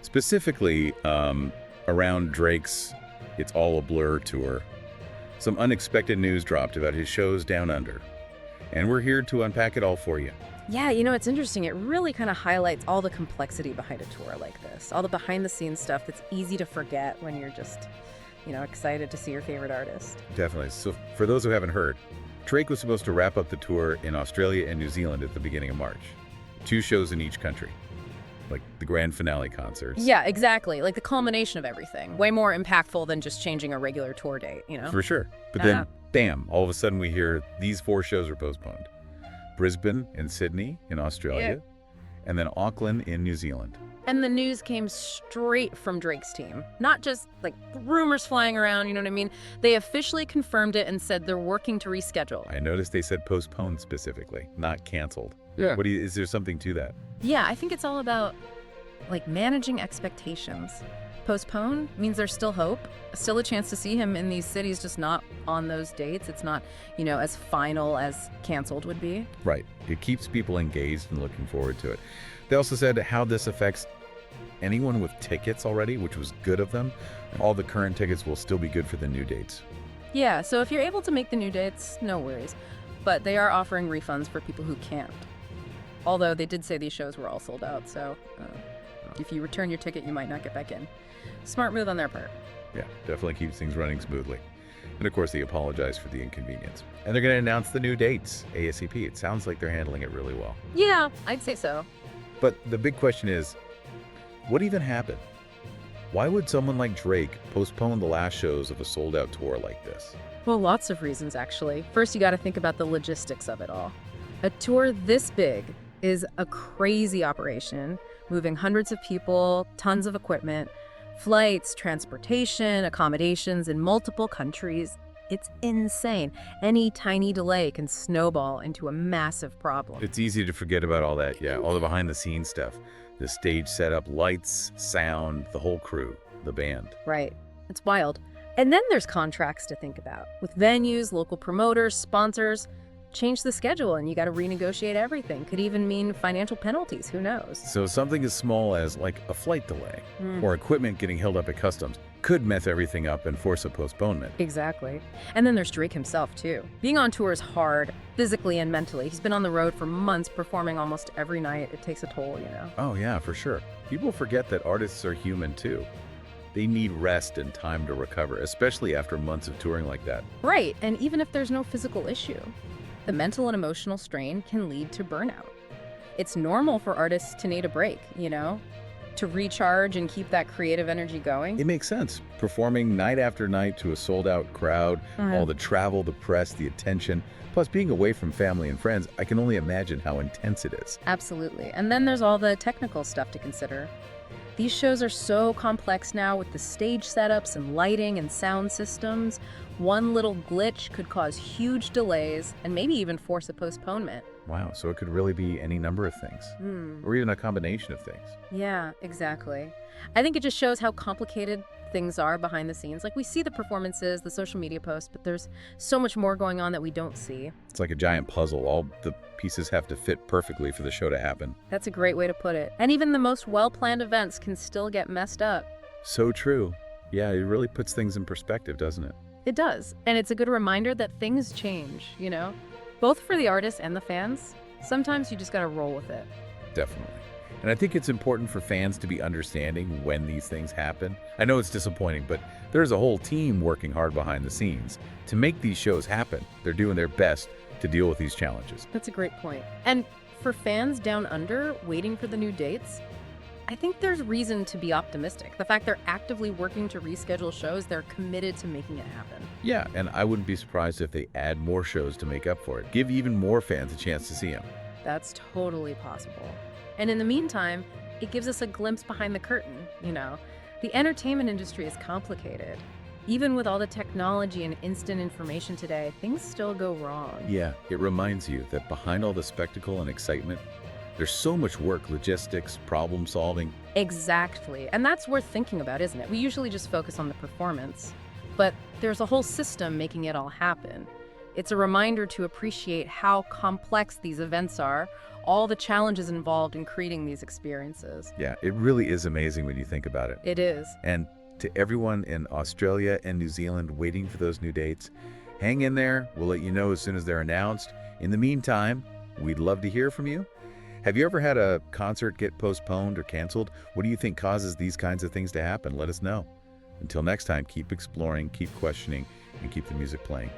Specifically, around Drake's It's All a Blur tour, some unexpected news dropped about his shows down under. And we're here to unpack it all for you. Yeah, you know, it's interesting. It really kind of highlights all the complexity behind a tour like this, all the behind-the-scenes stuff that's easy to forget when you're just, excited to see your favorite artist. Definitely. So for those who haven't heard, Drake was supposed to wrap up the tour in Australia and New Zealand at the beginning of March. 2 shows in each country, like the grand finale concerts. Yeah, exactly. Like the culmination of everything. Way more impactful than just changing a regular tour date, For sure. But then, bam, all of a sudden we hear these 4 shows are postponed. Brisbane and Sydney in Australia, and then Auckland in New Zealand. And the news came straight from Drake's team. Not just like rumors flying around, you know what I mean? They officially confirmed it and said they're working to reschedule. I noticed they said postponed specifically, not canceled. Yeah. Is there something to that? Yeah, I think it's all about like managing expectations. Postpone means there's still hope, still a chance to see him in these cities, just not on those dates. It's not, as final as canceled would be. Right. It keeps people engaged and looking forward to it. They also said how this affects anyone with tickets already, which was good of them. All the current tickets will still be good for the new dates. Yeah, so if you're able to make the new dates, no worries. But they are offering refunds for people who can't. Although they did say these shows were all sold out, so if you return your ticket, you might not get back in. Smart move on their part. Yeah, definitely keeps things running smoothly. And of course, they apologize for the inconvenience. And they're going to announce the new dates ASAP. It sounds like they're handling it really well. Yeah, I'd say so. But the big question is, what even happened? Why would someone like Drake postpone the last shows of a sold-out tour like this? Well, lots of reasons, actually. First, you got to think about the logistics of it all. A tour this big is a crazy operation, moving hundreds of people, tons of equipment, flights, transportation, accommodations in multiple countries. It's insane. Any tiny delay can snowball into a massive problem. It's easy to forget about all that, yeah, all the behind-the-scenes stuff. The stage setup, lights, sound, the whole crew, the band. Right. It's wild. And then there's contracts to think about, with venues, local promoters, sponsors. Change the schedule and you got to renegotiate everything. Could even mean financial penalties, who knows? So something as small as like a flight delay or equipment getting held up at customs could mess everything up and force a postponement. Exactly. And then there's Drake himself, too. Being on tour is hard, physically and mentally. He's been on the road for months, performing almost every night. It takes a toll, Oh yeah, for sure. People forget that artists are human too. They need rest and time to recover, especially after months of touring like that. Right, and even if there's no physical issue, the mental and emotional strain can lead to burnout. It's normal for artists to need a break, to recharge and keep that creative energy going. It makes sense. Performing night after night to a sold-out crowd, all the travel, the press, the attention, plus being away from family and friends, I can only imagine how intense it is. Absolutely. And then there's all the technical stuff to consider. These shows are so complex now with the stage setups and lighting and sound systems. One little glitch could cause huge delays and maybe even force a postponement. Wow, so it could really be any number of things, or even a combination of things. Yeah, exactly. I think it just shows how complicated things are behind the scenes. Like we see the performances, the social media posts, but there's so much more going on that we don't see. It's like a giant puzzle. All the pieces have to fit perfectly for the show to happen. That's a great way to put it. And even the most well-planned events can still get messed up. So true. Yeah, it really puts things in perspective, doesn't it? It does. And it's a good reminder that things change, both for the artists and the fans. Sometimes you just gotta roll with it. Definitely. And I think it's important for fans to be understanding when these things happen. I know it's disappointing, but there's a whole team working hard behind the scenes to make these shows happen. They're doing their best to deal with these challenges. That's a great point. And for fans down under waiting for the new dates, I think there's reason to be optimistic. The fact they're actively working to reschedule shows, they're committed to making it happen. Yeah, and I wouldn't be surprised if they add more shows to make up for it. Give even more fans a chance to see him. That's totally possible. And in the meantime, it gives us a glimpse behind the curtain, The entertainment industry is complicated. Even with all the technology and instant information today, things still go wrong. Yeah, it reminds you that behind all the spectacle and excitement, there's so much work, logistics, problem solving. Exactly. And that's worth thinking about, isn't it? We usually just focus on the performance, but there's a whole system making it all happen. It's a reminder to appreciate how complex these events are, all the challenges involved in creating these experiences. Yeah, it really is amazing when you think about it. It is. And to everyone in Australia and New Zealand waiting for those new dates, hang in there. We'll let you know as soon as they're announced. In the meantime, we'd love to hear from you. Have you ever had a concert get postponed or canceled? What do you think causes these kinds of things to happen? Let us know. Until next time, keep exploring, keep questioning, and keep the music playing.